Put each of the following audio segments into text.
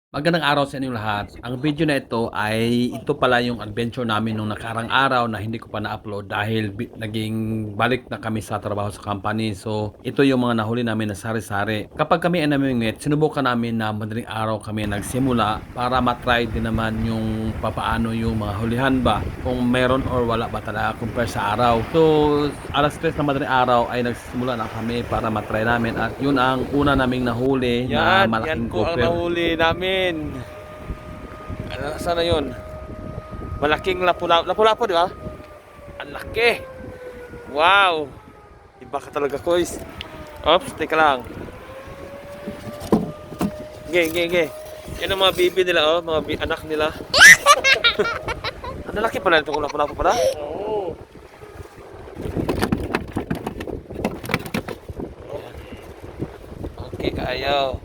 Magandang araw sa inyong lahat. Ang video na ito pala yung adventure namin nung nakarang araw na hindi ko pa na-upload dahil naging balik na kami sa trabaho sa company. So, ito yung mga nahuli namin na sari-sari. Kapag kami ay namimingwit, sinubukan namin na madaling araw kami nagsimula para matry din naman yung papaano yung mga hulihan ba, kung meron or wala ba talaga compare sa araw. So, alas 3 na madaling araw ay nagsimula na kami para matry namin at yun ang una naming nahuli na Yan malaking po ang grouper. nahuli namin. Sana yun? Malaking lapu-lapu, di ba? Ang laki. Wow. Iba ka talaga, Kois. Oops, teka lang. Ge. Yan ang mga bibi nila, oh. Mga anak nila. Ang laki pala itong lapu-lapu pala. Oo. Okay, kayo.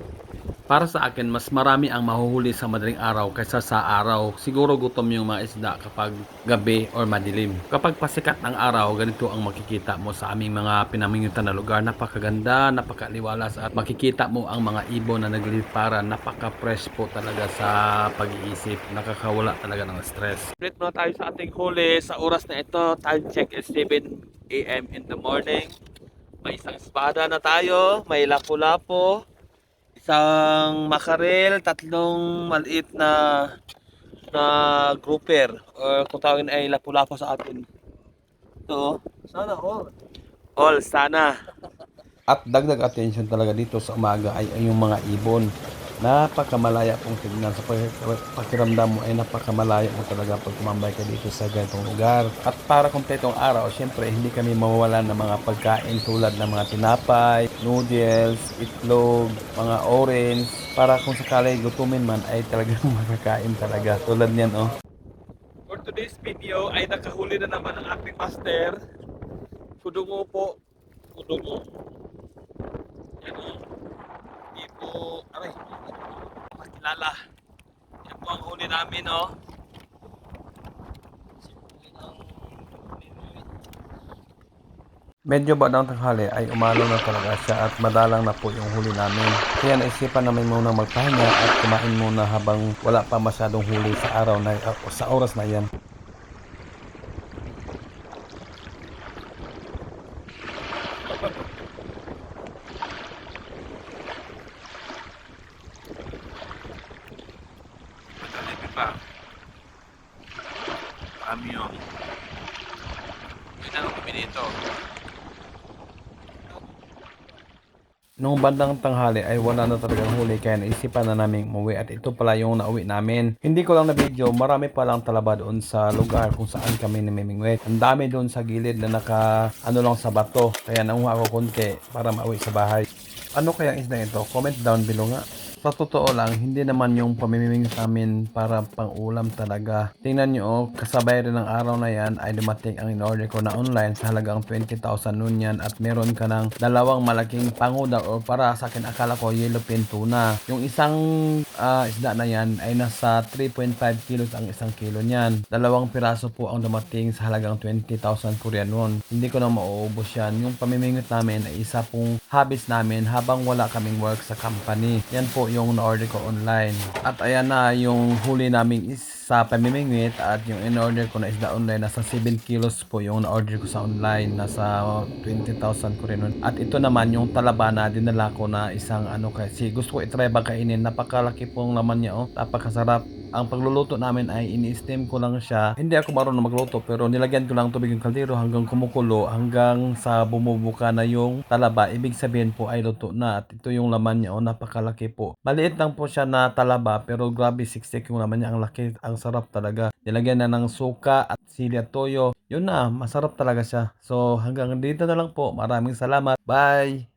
Para sa akin, mas marami ang mahuhuli sa madaling araw kaysa sa araw. Siguro gutom yung mga isda kapag gabi or madilim. Kapag pasikat ng araw, ganito ang makikita mo sa aming mga pinamingwitan na lugar. Napakaganda, napakaliwalas at makikita mo ang mga ibon na nagliliparan. Napaka-fresh po talaga sa pag-iisip. Nakakawala talaga ng stress. Split muna tayo sa ating huli sa oras na ito. Time check is 7 a.m. in the morning. May isang espada na tayo. May lapu-lapu. Isang makarel, tatlong maliit na grouper or kung tawagin ay lapu-lapu sa atin. Ito, sana all. All, sana. At dagdag attention talaga dito sa umaga ay yung mga ibon. Napakamalaya pong tignan sa pakiramdam mo ay napakamalaya mo talaga pag tumambay ka dito sa ganitong lugar. At para kumpletong araw, syempre hindi kami mawawalan ng mga pagkain tulad ng mga tinapay, noodles, itlog, mga orange, para kung sakali gutumin man ay talagang makakain talaga. Tulad niyan oh. For today's video ay nakahuli na naman ang ating master. Kudungo po. Kudungo. Yan o. Dito, aray, makilala. Yan po ang huli namin, oh. Medyo badang tanghali ay umalo na talaga siya at madalang na po yung huli namin. Kaya naisipan namin muna magpahinga at kumain muna habang wala pa masyadong huli sa araw na sa oras na yan. Pagkalipin pa. Kami yun. Yun ang kami dito. Nung bandang tanghali ay wala na talagang huli kaya naisipan na naming umuwi at ito pala yung nauwi namin. Hindi ko lang na video, marami palang talaba doon sa lugar kung saan kami namimingwit. Ang dami doon sa gilid na naka ano lang sa bato kaya nanguha ako konti para mauwi sa bahay. Ano kaya ang isda ito? Comment down below nga. Sa totoo lang, hindi naman yung pamimiming namin para pang-ulam talaga. Tingnan nyo, oh, kasabay rin ng araw na yan ay dumating ang in-order ko na online sa halagang 20,000 nun yan at meron ka ng dalawang malaking panguda o para sa akin akala ko yellowfin tuna. Yung isang isda na yan ay nasa 3.5 kilos ang isang kilo niyan. Dalawang piraso po ang dumating sa halagang 20,000 Korean won. Hindi ko na mauubos yan. Yung pamimingwit namin ay isa pong hobbies namin habang wala kaming work sa company. Yan po yung na-order ko online. At ayan na yung huli naming sa pamimingwit at yung in-order ko na isda online nasa 7 kilos po yung na-order ko sa online nasa 20,000 ko rin. At ito naman yung talaba na dinala ko na isang ano kasi gusto ko itry ba kainin. Napakalaki pong laman niya oh. Napakasarap. Ang pagluluto namin ay ini-steam ko lang siya. Hindi ako marunong magluto pero nilagyan ko lang tubig yung kaldero hanggang kumukulo hanggang sa bumubuka na yung talaba. Ibig sabihin po ay luto na at ito yung laman niya. Oh, napakalaki po. Maliit lang po siya na talaba pero grabe siksik yung laman niya. Ang laki, ang sarap talaga. Nilagyan na ng suka at sili at toyo. Yun na, masarap talaga siya. So hanggang dito na lang po. Maraming salamat. Bye!